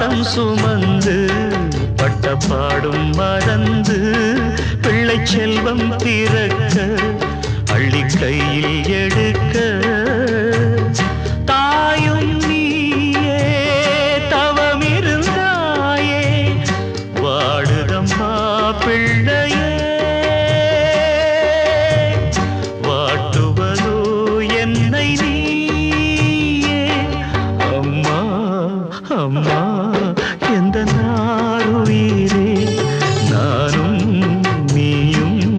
பாசம் சுமந்து பட்ட பாடும் மறந்து பிள்ளை செல்வம் பிறக்க அள்ளி கையில் எடு